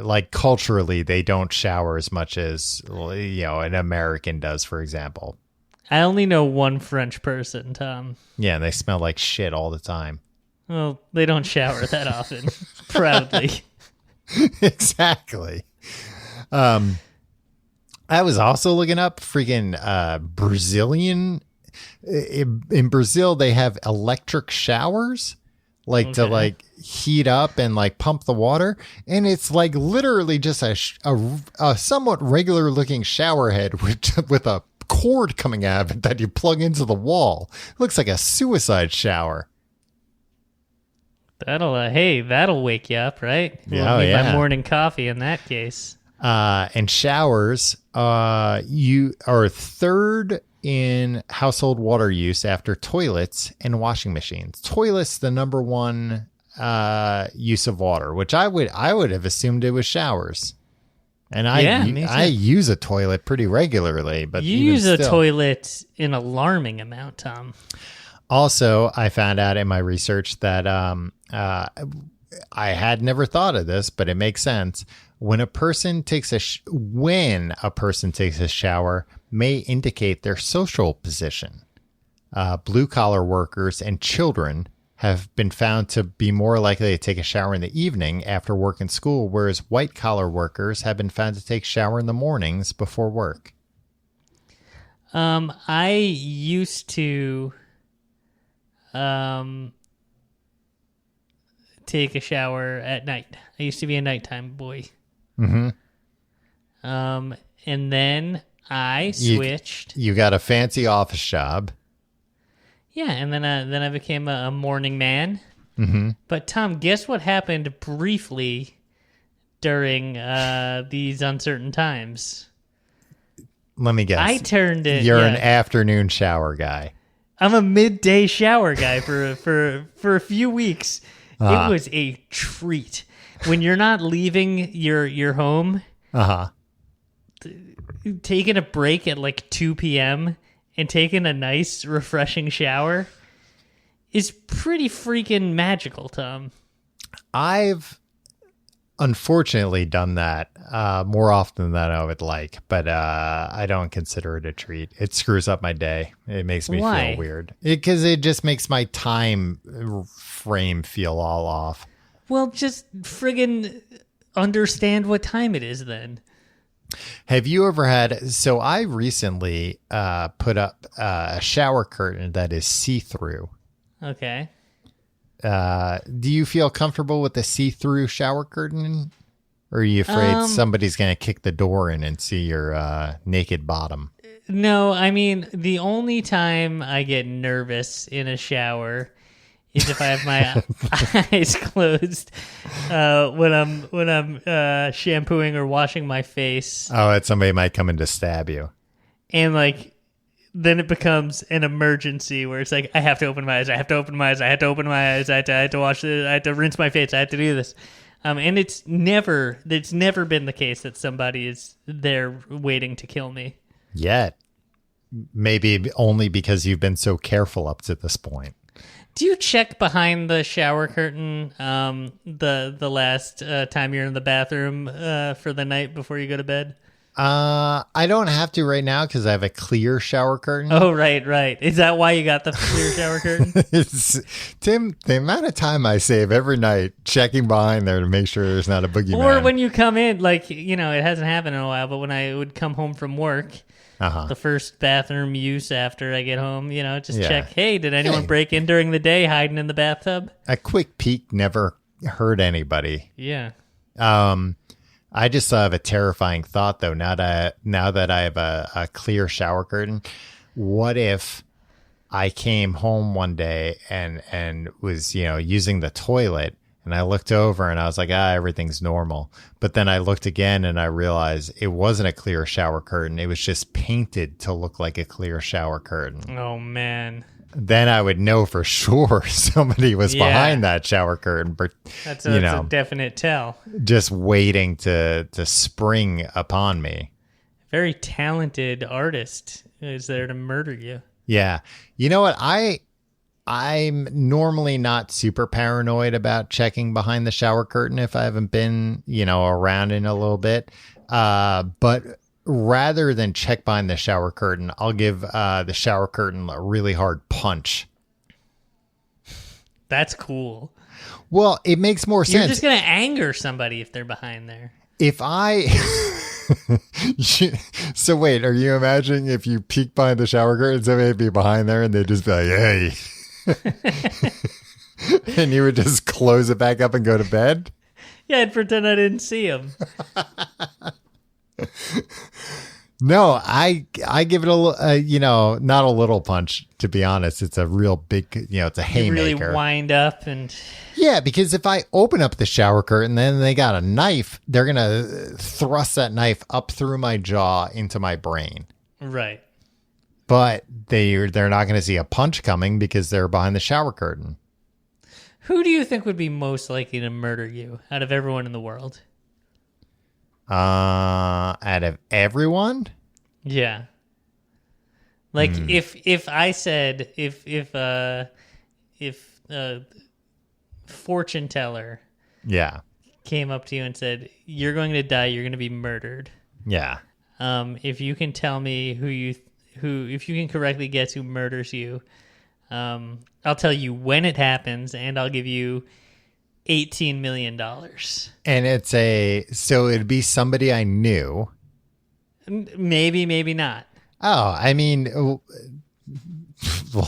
like culturally, they don't shower as much as an American does, for example. I only know one French person, Tom. Yeah, and they smell like shit all the time. Well, they don't shower that often. Proudly. Exactly. I was also looking up freaking Brazilian. In Brazil, they have electric showers, like to like heat up and like pump the water, and it's like literally just a somewhat regular looking shower head with a cord coming out of it that you plug into the wall. It looks like a suicide shower. That'll wake you up, right? Yeah, Need yeah. my morning coffee in that case. And showers, you are third in household water use after toilets and washing machines. Toilets, the number one use of water, which I would have assumed it was showers. And I use a toilet pretty regularly, but you even use a still. toilet in alarming amount, Tom. Also, I found out in my research that I had never thought of this, but it makes sense. When a person takes a shower, may indicate their social position. Blue collar workers and children have been found to be more likely to take a shower in the evening after work and school, whereas white collar workers have been found to take a shower in the mornings before work. I used to take a shower at night. I used to be a nighttime boy. Mm-hmm. And then I switched. You got a fancy office job. Yeah, and then I became a morning man. Mm-hmm. But Tom, guess what happened briefly during these uncertain times? Let me guess. I turned it. You're an afternoon shower guy. I'm a midday shower guy for a few weeks. It was a treat when you're not leaving your home. Taking a break at like 2 p.m. and taking a nice, refreshing shower is pretty freaking magical, Tom. I've unfortunately done that more often than I would like, but I don't consider it a treat. It screws up my day. It makes me feel weird. Because it just makes my time frame feel all off. Well, just friggin' understand what time it is then. Have you ever had... So I recently put up a shower curtain that is see-through. Okay. Do you feel comfortable with the see-through shower curtain? Or are you afraid somebody's going to kick the door in and see your naked bottom? No, I mean, the only time I get nervous in a shower is if I have my eyes closed when I'm shampooing or washing my face. Oh, that somebody might come in to stab you. And like, then it becomes an emergency where it's like, I have to open my eyes. I have to open my eyes. I have to open my eyes. I have to wash it. I have to rinse my face. I have to do this. And it's never been the case that somebody is there waiting to kill me. Yet. Maybe only because you've been so careful up to this point. Do you check behind the shower curtain the last time you're in the bathroom for the night before you go to bed? I don't have to right now because I have a clear shower curtain. Oh, right. Is that why you got the clear shower curtain? Tim, the amount of time I save every night checking behind there to make sure there's not a boogeyman. Or when you come in, like, it hasn't happened in a while, but when I would come home from work, the first bathroom use after I get home, check, hey, did anyone break in during the day hiding in the bathtub? A quick peek never hurt anybody. Yeah. I just have a terrifying thought, though, now that I have a clear shower curtain. What if I came home one day and was, using the toilet And I looked over and I was like, everything's normal. But then I looked again and I realized it wasn't a clear shower curtain. It was just painted to look like a clear shower curtain. Oh, man. Then I would know for sure somebody was behind that shower curtain. But that's a definite tell. Just waiting to spring upon me. Very talented artist is there to murder you. Yeah. You know what? I'm normally not super paranoid about checking behind the shower curtain if I haven't been, around in a little bit. But rather than check behind the shower curtain, I'll give the shower curtain a really hard punch. That's cool. Well, it makes more sense. You're just going to anger somebody if they're behind there. If I... So wait, are you imagining if you peek behind the shower curtain, somebody'd be behind there and they'd just be like, hey. And you would just close it back up and go to bed? Yeah, I'd pretend I didn't see him. No, I give it not a little punch, to be honest. It's a real big, it's a haymaker. You really wind up and... Yeah, because if I open up the shower curtain, then they got a knife, they're going to thrust that knife up through my jaw into my brain. Right. But they're not going to see a punch coming because they're behind the shower curtain. Who do you think would be most likely to murder you out of everyone in the world? Out of everyone? Yeah. Like if I said if fortune teller came up to you and said, you're going to die, you're going to be murdered. Yeah. If you can tell me if you can correctly guess who murders you, I'll tell you when it happens and I'll give you $18 million. And so it'd be somebody I knew. Maybe, maybe not. Oh, I mean, well,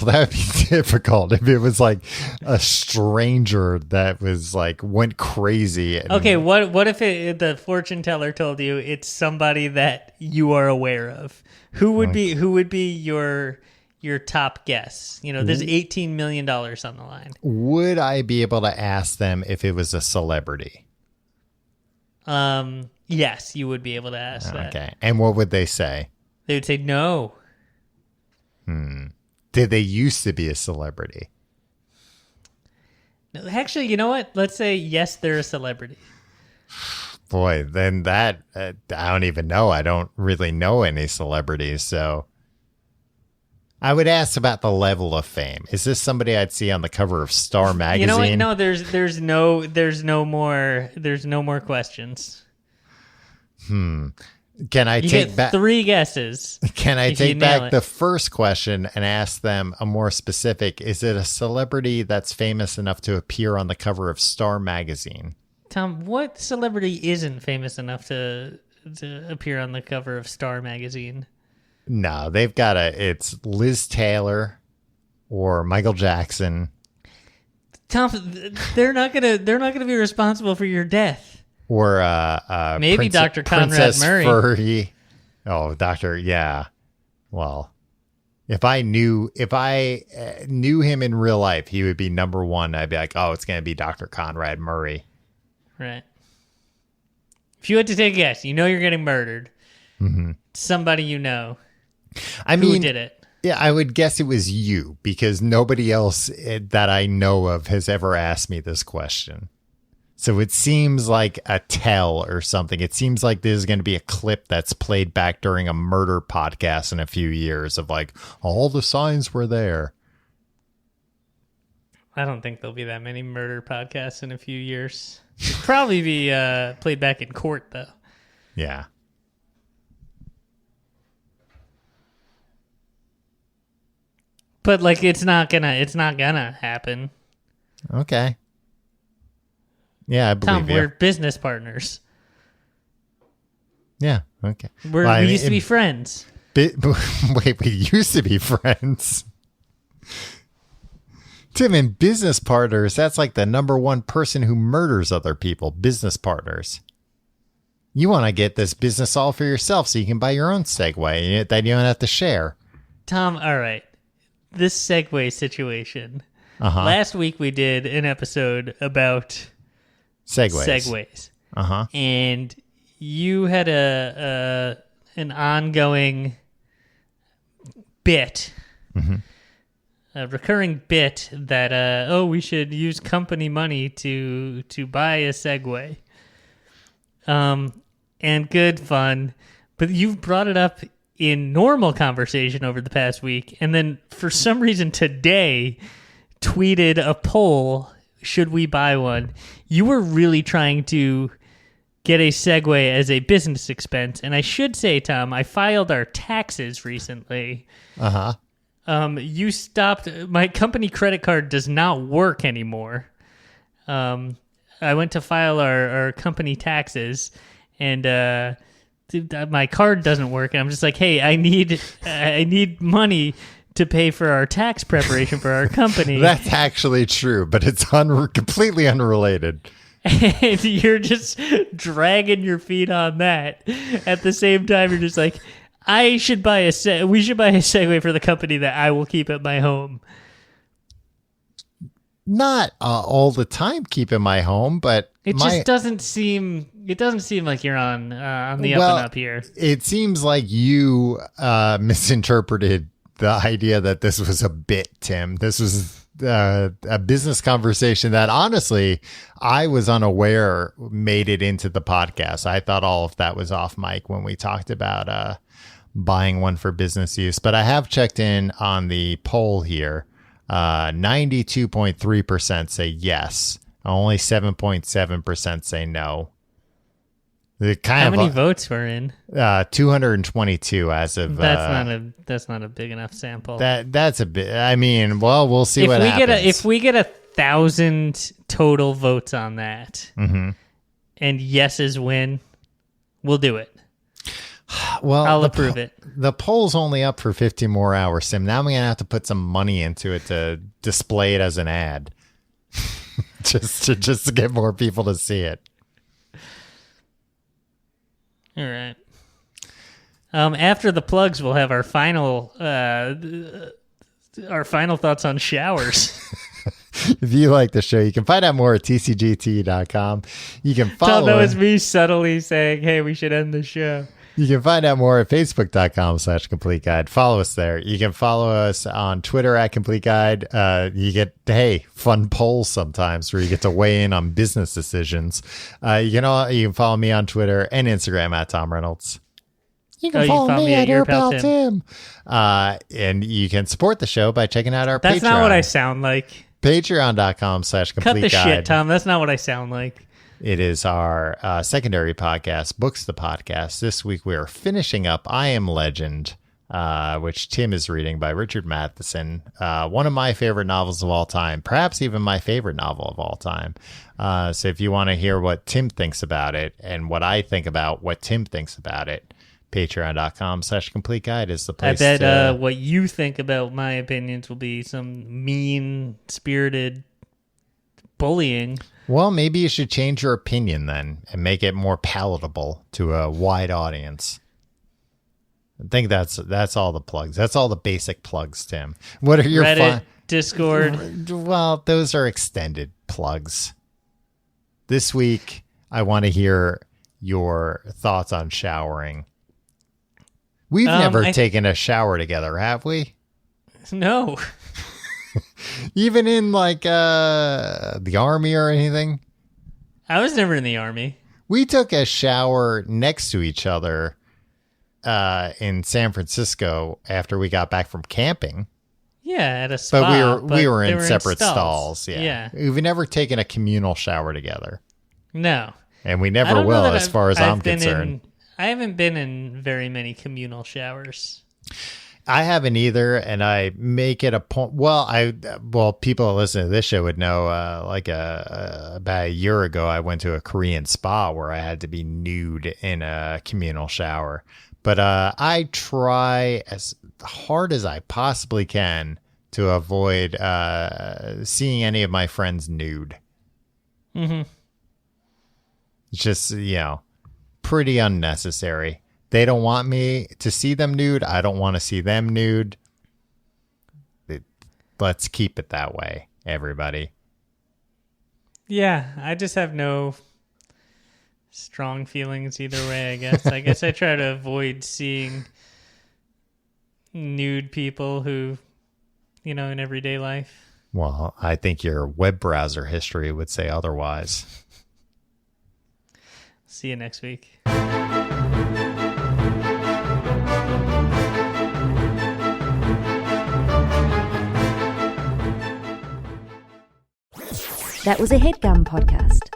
that would be difficult if it was like a stranger that was like went crazy. Okay, what if the fortune teller told you it's somebody that you are aware of? Who would be your top guess? There's $18 million on the line. Would I be able to ask them if it was a celebrity? Yes, you would be able to ask that. Okay, and what would they say? They would say no. Did they used to be a celebrity? No, actually, you know what? Let's say yes, they're a celebrity. Boy, then that I don't even know. I don't really know any celebrities, so I would ask about the level of fame. Is this somebody I'd see on the cover of Star magazine? You know what? No, there's no more questions. Can I take back 3 guesses? Can I take back the first question and ask them a more specific? Is it a celebrity that's famous enough to appear on the cover of Star magazine? Tom, what celebrity isn't famous enough to appear on the cover of Star magazine? No, it's Liz Taylor or Michael Jackson. Tom, they're not gonna be responsible for your death. Or maybe Dr. Conrad Princess Murray. Furry. Oh, Doctor, yeah. Well, if I knew him in real life, he would be number one. I'd be like, oh, it's going to be Dr. Conrad Murray. Right. If you had to take a guess, you're getting murdered. Mm-hmm. Somebody you know. Who did it? Yeah, I would guess it was you because nobody else that I know of has ever asked me this question. So it seems like a tell or something. It seems like this is going to be a clip that's played back during a murder podcast in a few years of like, all the signs were there. I don't think there'll be that many murder podcasts in a few years. It'll probably be played back in court, though. Yeah. But like, it's not gonna happen. Okay. Yeah, I believe Tom, we're business partners. Yeah, okay. We used to be friends. Wait, we used to be friends. Tim, in business partners, that's like the number one person who murders other people. Business partners. You want to get this business all for yourself so you can buy your own Segway that you don't have to share. Tom, all right. This Segway situation. Uh-huh. Last week we did an episode about Segways. Uh-huh. And you had an ongoing bit, a recurring bit that we should use company money to buy a Segway. And good fun, but you've brought it up in normal conversation over the past week, and then for some reason today tweeted a poll, should we buy one? You were really trying to get a Segway as a business expense, and I should say, Tom, I filed our taxes recently. You stopped, my company credit card does not work anymore. I went to file our company taxes, and my card doesn't work, and I'm just like, hey, I need money to pay for our tax preparation for our company. That's actually true, but it's completely unrelated. And you're just dragging your feet on that. At the same time, you're just like, we should buy a Segway for the company that I will keep at my home. Not all the time keep in my home, but it just doesn't seem like you're on the up and up here. It seems like you misinterpreted the idea that this was a bit, Tim. This was a business conversation that honestly I was unaware made it into the podcast. I thought all of that was off mic when we talked about buying one for business use, but I have checked in on the poll here. 92.3% say yes. Only 7.7% say no. How many votes were in? 222 as of. That's not a big enough sample. That's a bit. I mean, well, we'll see what happens. If we get 1,000 total votes on that, and yeses win, we'll do it. Well, I'll approve it. The poll's only up for 50 more hours, Sim. Now I'm going to have to put some money into it to display it as an ad. just to get more people to see it. All right. After the plugs, we'll have our final thoughts on showers. If you like the show, you can find out more at tcgt.com. You can follow. That was me subtly saying, hey, we should end the show. You can find out more at facebook.com/complete guide. Follow us there. You can follow us on Twitter at complete guide. You get, fun polls sometimes where you get to weigh in on business decisions. You can follow me on Twitter and Instagram at Tom Reynolds. You can follow me at Your Pal Tim. And you can support the show by checking out our Patreon. That's not what I sound like. Patreon.com/complete guide. Cut the shit, Tom. That's not what I sound like. It is our secondary podcast, Books the Podcast. This week we are finishing up I Am Legend, which Tim is reading by Richard Matheson. One of my favorite novels of all time, perhaps even my favorite novel of all time. So if you want to hear what Tim thinks about it and what I think about what Tim thinks about it, patreon.com/complete guide is the place. I bet what you think about my opinions will be some mean-spirited bullying. Well, maybe you should change your opinion then and make it more palatable to a wide audience. I think that's all the plugs. That's all the basic plugs, Tim. What are your Reddit, Discord? Well, those are extended plugs. This week, I want to hear your thoughts on showering. We've never taken a shower together, have we? No. Even in like the army or anything? I was never in the army. We took a shower next to each other in San Francisco after we got back from camping. Yeah, at a spa. But we were in separate stalls. Yeah. We've never taken a communal shower together. No. And we never will, as far as I'm concerned. I haven't been in very many communal showers. I haven't either, and I make it a point. Well, people that listen to this show would know. About a year ago, I went to a Korean spa where I had to be nude in a communal shower. But I try as hard as I possibly can to avoid seeing any of my friends nude. Mm-hmm. It's just pretty unnecessary. They don't want me to see them nude. I don't want to see them nude. Let's keep it that way, everybody. Yeah, I just have no strong feelings either way, I guess. I guess I try to avoid seeing nude people who, in everyday life. Well, I think your web browser history would say otherwise. See you next week. That was a HeadGum podcast.